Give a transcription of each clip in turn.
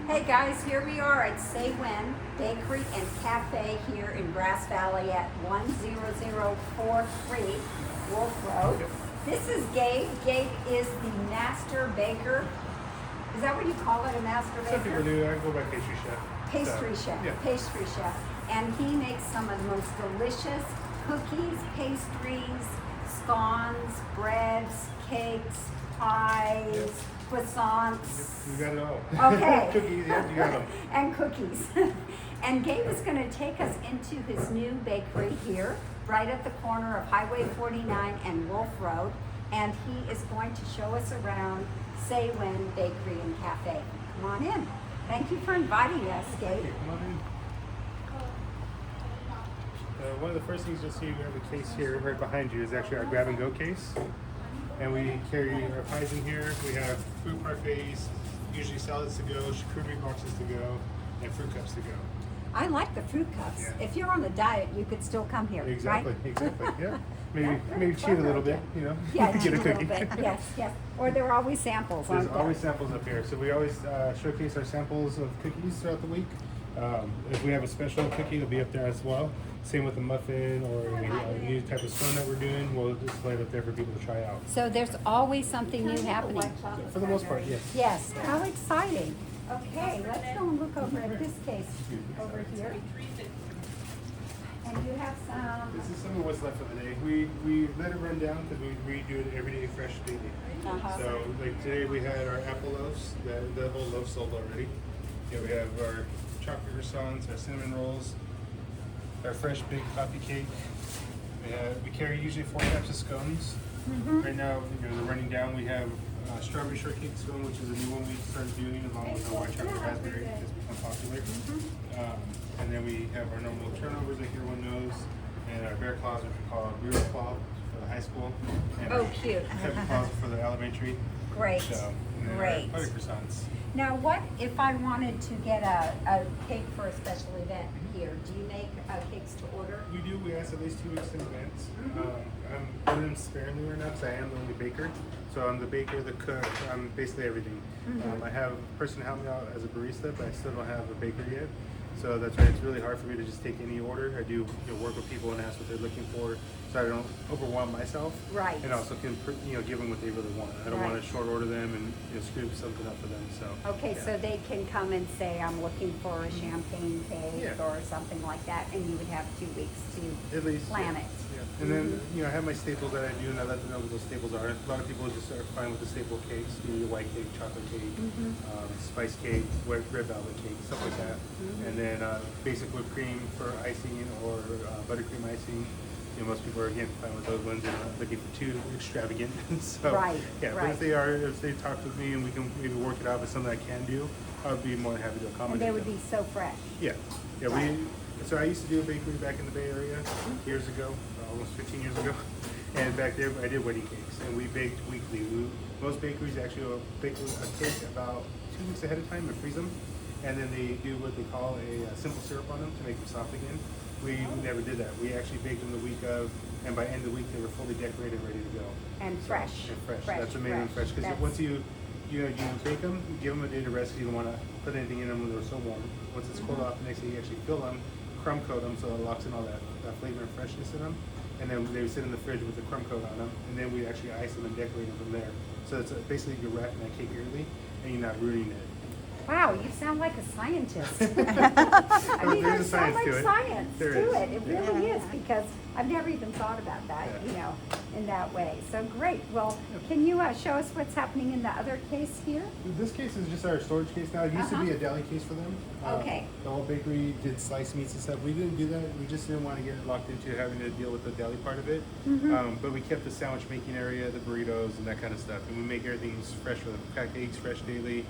Hey guys, here we are at Say When Bakery and Cafe here in Grass Valley at 10043 Wolf Road. This is Gabe. Gabe is the master baker. Is that what you call it, a master baker? Some people do. I go by pastry chef. Pastry chef. Yeah. Pastry chef. And he makes some of the most delicious cookies, pastries, scones, breads, cakes, pies, croissants. You got it all. Okay. Cookies, yeah, you got them. And cookies. And Gabe is going to take us into his new bakery here, right at the corner of Highway 49 and Wolf Road. And he is going to show us around Say When Bakery and Cafe. Come on in. Thank you for inviting us, Gabe. Okay, come on in. One of the first things you'll see, we have a case here right behind you is actually our grab and go case. And we carry our pies in here. We have fruit parfaits, usually salads to go, charcuterie boxes to go, and fruit cups to go. I like the fruit cups. Yeah. If you're on the diet, you could still come here, Exactly, right? exactly, yeah. Maybe That's maybe cheat a little bit, clever, you know. Yeah, get cheat a a little cookie. bit. Yes, yes. Or there are always samples, There's aren't there? always samples up here. So we always showcase our samples of cookies throughout the week. If we have a special cookie, it'll be up there as well. Same with a muffin or a new type of scone that we're doing. We'll display it up there for people to try out. So there's always something new happening. For the most part, yes. Yes, how exciting. Okay, let's go and look over at this case over here. And you have some, This is some of what's left for the day. We let it run down because we redo it every day fresh daily. So like today we had our apple loaves. The whole loaf sold already. Yeah, we have our chocolate croissants, our cinnamon rolls, our fresh baked coffee cake. We carry usually 4 types of scones. Right now, they're running down. We have strawberry shortcake scone, which is a new one we started doing, along with our white chocolate raspberry. It's become popular. And then we have our normal turnovers like everyone knows, and our bear claws, which we call beer claw for the high school. And Oh, our cute. pepper claws for the elementary. great, So, and then great. our butter croissants. Now, what if I wanted to get a cake for a special event here? Do you make cakes to order? We do. We ask at least 2 weeks in advance. I'm doing them sparingly right now because I am the only baker. So I'm the baker, the cook. I'm basically everything. I have a person help me out as a barista, but I still don't have a baker yet. So that's why it's really hard for me to just take any order. I do work with people and ask what they're looking for, so I don't overwhelm myself. Right. And also can give them what they really want. I don't want to short order them and screw something up for them. So. Okay, yeah. so they can come and say, I'm looking for a champagne cake Yeah. or something like that, and you would have 2 weeks to At least plan yeah. it. Yeah. And then I have my staples that I do, and I let them know what those staples are. A lot of people just are fine with the staple cakes, your white cake, chocolate cake, spice cake, red velvet cake, stuff like that. And then basic whipped cream for icing or buttercream icing. Most people are again fine with those ones and not looking for too extravagant. So Right, yeah, right. but if they talk with me and we can maybe work it out with something I can do, I would be more than happy to And accommodate they would them. be so fresh. Yeah, yeah. Right. So I used to do a bakery back in the Bay Area years ago, almost 15 years ago, and back there I did wedding cakes, and we baked weekly. Most bakeries actually will bake a cake about 2 weeks ahead of time and freeze them, and then they do what they call a simple syrup on them to make them soft again. We never did that. We actually baked them the week of, and by end of the week they were fully decorated, ready to go. And fresh. And fresh. Fresh, That's the main fresh. Because That's- once you bake them, you give them a day to rest. You don't want to put anything in them when they're so warm. Once it's cooled off, the next day you actually fill them, crumb coat them so it locks in all that flavor and freshness in them. And then they would sit in the fridge with the crumb coat on them, and then we actually ice them and decorate them from there. So it's basically you're wrapping that cake early, and you're not ruining it. Wow, you sound like a scientist. I mean, There's a there's so science much to it. science There to is. it. It really is, because I've never even thought about that, Yeah. in that way. So great. Well, can you show us what's happening in the other case here? This case is just our storage case now. It used to be a deli case for them. Okay. The whole bakery did sliced meats and stuff. We didn't do that. We just didn't want to get locked into having to deal with the deli part of it. But we kept the sandwich making area, the burritos, and that kind of stuff. And we make everything fresh for them. Pack eggs fresh daily.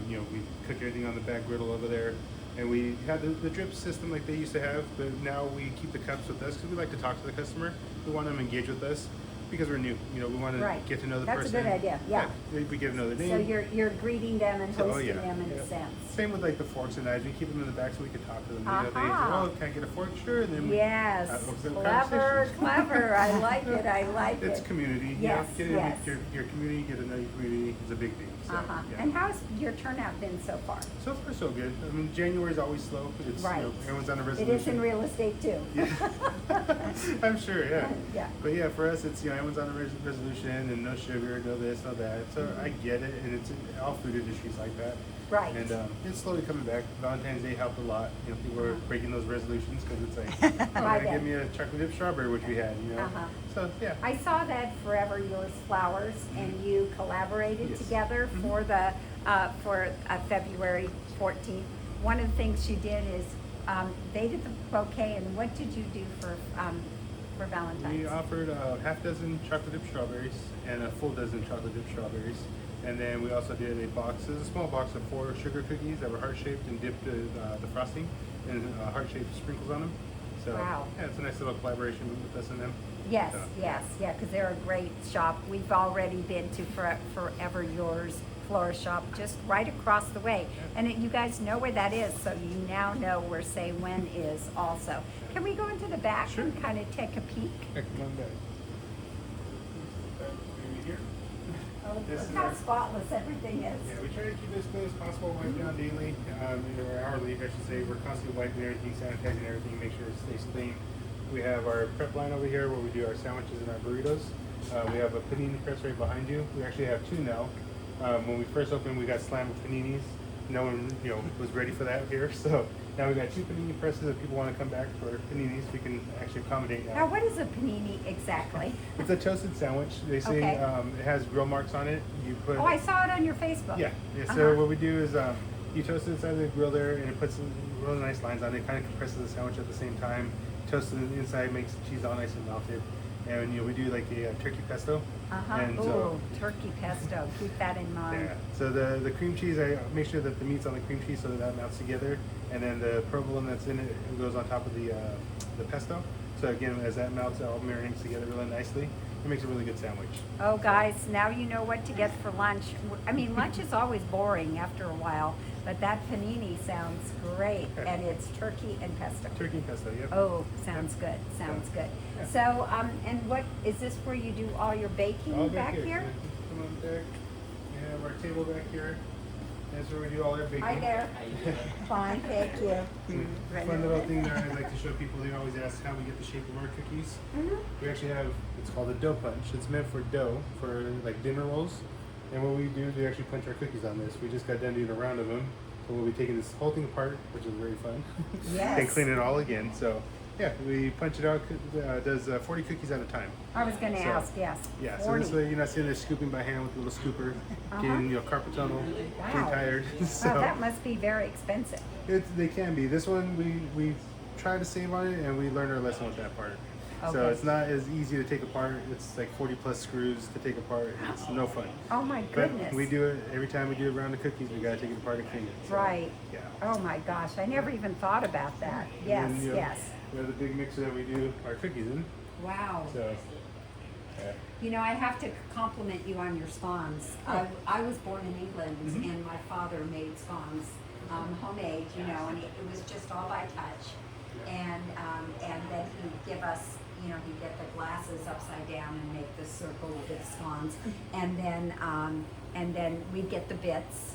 We cook everything on the back griddle over there. And we had the drip system like they used to have, but now we keep the cups with us because we like to talk to the customer. We want them to engage with us because we're new. We want to Right. get to know the That's person. a good idea, yeah. We give another name. So you're greeting them and Oh, hosting yeah. them in Yeah. a sense. Same with like the forks and knives. We keep them in the back so we can talk to them. They say, Aha. "Oh, can I get a fork?" Sure. And then Yes, opens up clever, conversations. clever. I like it. I like It's it. community. Yes, Get in yes. your community, get to know your community is a big thing. So, yeah. And how's your turnout been so far? So far, so good. I mean, January is always slow. It's, Right. you know, everyone's on a It resolution. is in real estate too. Yeah. I'm sure, yeah. Yeah. But yeah, for us, it's, you know, everyone's on a resolution and no sugar, no this, no that. So I get it, and it's all food industries like that. Right. And it's slowly coming back. Valentine's Day helped a lot. You know, people are breaking those resolutions because it's like, oh, I yeah, bet. give me a chocolate dip strawberry, which we had, you know. So yeah. I saw that Forever Yours Flowers, and you collaborated Yes. together for the February 14th. One of the things you did is they did the bouquet, and what did you do for Valentine's? We offered a half dozen chocolate dip strawberries and a full dozen chocolate dip strawberries. And then we also did a box, there's a small box of 4 sugar cookies that were heart-shaped and dipped the frosting and heart-shaped sprinkles on them. So Wow. yeah, it's a nice little collaboration with us and them. Yes, So, yes, yeah, because they're a great shop. We've already been to Forever Yours Florist Shop just right across the way. And you guys know where that is, so you now know where Say When is also. Can we go into the back Sure. and kind of take a peek? Yeah, come on back. Maybe here. Oh, This look is how our- spotless everything is. Yeah, we try to keep it as clean as possible, wipe down daily, or hourly, I should say. We're constantly wiping everything, sanitizing everything, make sure it stays clean. We have our prep line over here where we do our sandwiches and our burritos. We have a panini press right behind you. We actually have 2 now. When we first opened, we got slammed with paninis. No one, you know, was ready for that here. So now we got 2 panini presses. If people want to come back for paninis, we can actually accommodate Now, now. what is a panini exactly? It's a toasted sandwich. They say Okay. it has grill marks on it. You put Oh, I saw it on your Facebook. yeah. So Uh-huh. what we do is you toast it inside of the grill there, and it puts some really nice lines on it. Kind of compresses the sandwich at the same time. Toasted the inside, makes the cheese all nice and melted. And you know, we do like a turkey pesto. And Oh, turkey pesto. Keep that in mind. yeah. So the cream cheese, I make sure that the meat's on the cream cheese so that melts together, and then the provolone that's in it goes on top of the pesto. So again, as that melts, it all marinates together really nicely. It makes a really good sandwich. Oh, guys, now you know what to get for lunch. I mean, lunch is always boring after a while, but that panini sounds great, and it's turkey and pesto. Turkey and pesto, yep. Oh, sounds good. Sounds good. Yeah. So, and what is this where you do all your baking All back here? Yeah, come on back. We have our table back here. That's where we do all our baking. Hi there. Fine, thank you. Fun little thing there I like to show people. They always ask how we get the shape of our cookies. We actually have, it's called a dough punch. It's meant for dough, for like dinner rolls. And what we do, we actually punch our cookies on this. We just got done doing a round of them. So we'll be taking this whole thing apart, which is very fun. Yes. And clean it all again. So yeah, we punch it out, does 40 cookies at a time. I was going to So, ask, yes. Yeah, so 40. this way you're not sitting there scooping by hand with a little scooper, getting, you know, carpal tunnel, Wow. pretty tired. So Oh, that must be very expensive. they can be. This one we try to save on it, and we learned our lesson with that part. So Okay. it's not as easy to take apart. It's like 40 plus screws to take apart. It's no fun. Oh my But goodness. we do it every time we do a round of cookies. We gotta take it apart and clean it. So, Right. Yeah. Oh my gosh, I never even thought about that. And Yes, then, you know, yes. We have the big mixer that we do our cookies in. Wow. So yeah. You know, I have to compliment you on your scones. I was born in England, and my father made scones, homemade, you know, and it was just all by touch. And then he'd give us, you know, he'd get the glasses upside down and make the circle with the scones, and then we'd get the bits.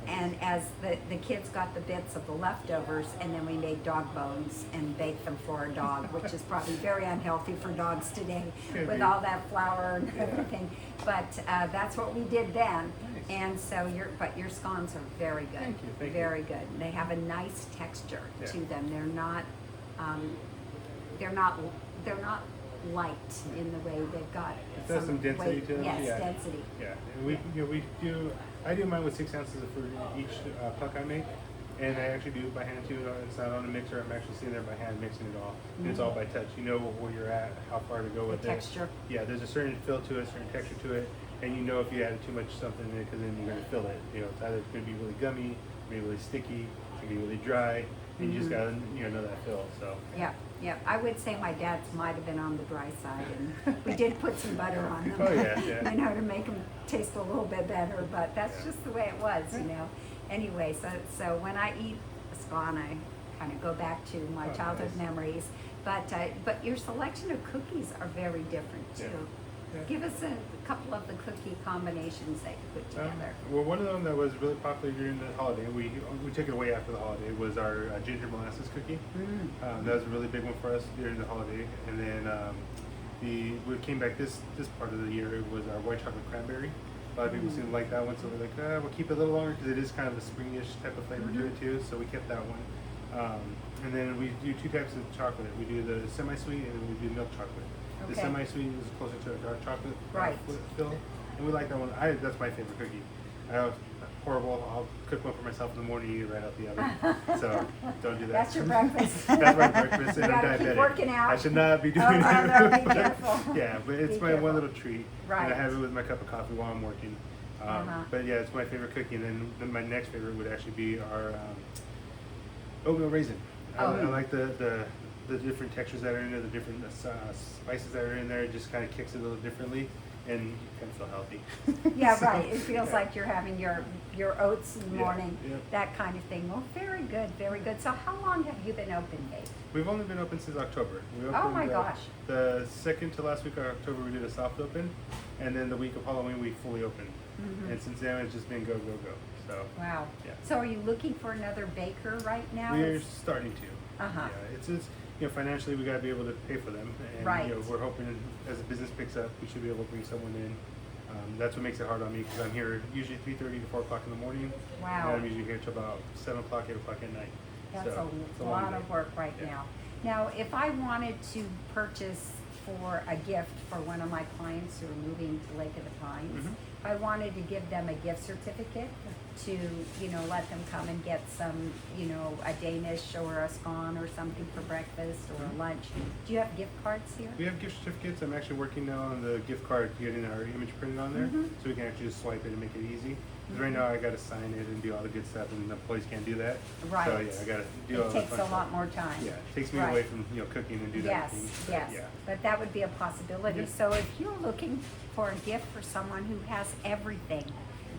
And as the kids got the bits of the leftovers, and then we made dog bones and baked them for a dog, which is probably very unhealthy for dogs today with all that flour and everything. But that's what we did then. Nice. And so your scones are very good. Thank you, thank you. Very good. They have a nice texture Yeah. to them. They're not light in the way they've got. It has some density weight. to them. Yes, Yeah. density. Yeah, and we do. I do mine with 6 ounces for each puck I make, and I actually do it by hand too. It's not on a mixer. I'm actually sitting there by hand mixing it all, and it's all by touch. You know where you're at, how far to go with it. Texture. Yeah, there's a certain feel to it, certain texture to it, and you know if you added too much something in it, because then you're gonna fill it. You know, it's either going to be really gummy, maybe really sticky, it can be really dry, and you just gotta know that feel. So. Yeah, yeah. I would say my dad's might have been on the dry side, and we did put some butter on them. Oh, yeah, yeah. You know, to make them taste a little bit better. But that's just the way it was, you know. Anyway, so when I eat a scone, I kind of go back to my Oh, childhood nice. memories. But your selection of cookies are very different too. Give us a couple of the cookie combinations that you put together. Well, one of them that was really popular during the holiday, we took it away after the holiday, was our ginger molasses cookie. That was a really big one for us during the holiday. And then we came back this part of the year, it was our white chocolate cranberry. A lot of people seem to like that one, so we're like, we'll keep it a little longer because it is kind of a springish type of flavor to it too, so we kept that one. And then we do two types of chocolate. We do the semi-sweet and we do milk chocolate. The Okay. semi-sweet is closer to a dark chocolate Right. fill, and we like that one. That's my favorite cookie. Horrible. I'll cook one for myself in the morning, eat it right out the oven. So don't do that. That's your breakfast. That's my breakfast, You and I'm gotta keep diabetic. working out. I should not be doing Oh, no, no, it. be careful. Yeah, but it's Be my careful. one little treat. Right. And I have it with my cup of coffee while I'm working. But yeah, it's my favorite cookie. And then my next favorite would actually be our oatmeal raisin. I like the different textures that are in there, the different spices that are in there. It just kind of kicks it a little differently, and you kind of feel healthy. Yeah, So, right. It feels like you're having your oats in the Yeah, morning, yeah. that kind of thing. Well, very good, very good. So how long have you been open, Gabe? We've only been open since October. We Oh my opened, gosh. The second to last week of October, we did a soft open, and then the week of Halloween, we fully opened. And since then, it's just been go, go, go. So Wow. Yeah. So are you looking for another baker right now? we're starting to. Uh-huh. Yeah, it's financially, we got to be able to pay for them, and Right. we're hoping as the business picks up, we should be able to bring someone in. That's what makes it hard on me because I'm here usually 3:30 to 4 o'clock in the morning. Wow. And I'm usually here till about 7 o'clock, 8 o'clock at night. That's So, it's a long lot day. of work right Yeah. now. Now, if I wanted to purchase for a gift for one of my clients who are moving to Lake of the Pines, if I wanted to give them a gift certificate to, let them come and get some, a Danish or a scone or something for breakfast or a lunch, do you have gift cards here? We have gift certificates. I'm actually working now on the gift card, getting our image printed on there, so we can actually just swipe it and make it easy. Because right now I got to sign it and do all the good stuff, and the employees can't do that. Right. So yeah, I got to do all It the takes fun a stuff. lot more time. Yeah, it takes me Right. away from cooking and doing Yes, everything. But, yes, Yeah. but that would be a possibility. Yeah. So if you're looking for a gift for someone who has everything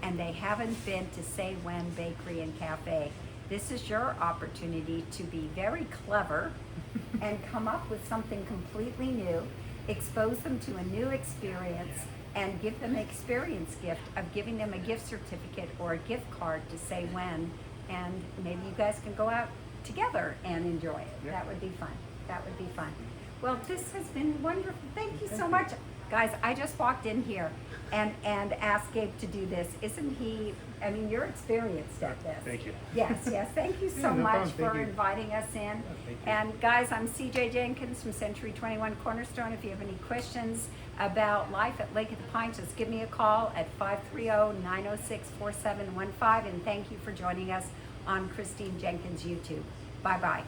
and they haven't been to Say When Bakery and Cafe, this is your opportunity to be very clever and come up with something completely new, expose them to a new experience, and give them an experience gift of giving them a gift certificate or a gift card to Say When, and maybe you guys can go out together and enjoy it. Yeah. That would be fun. That would be fun. Well, this has been wonderful. Thank you so much. Guys, I just walked in here and asked Gabe to do this. Isn't he, you're experienced at this. Thank you. Yes, yes. Thank you so Yeah, no much problem. Thank for you. inviting us in. thank you. And guys, I'm CJ Jenkins from Century 21 Cornerstone. If you have any questions about life at Lake of the Pines, just give me a call at 530-906-4715. And thank you for joining us on Christine Jenkins YouTube. Bye-bye.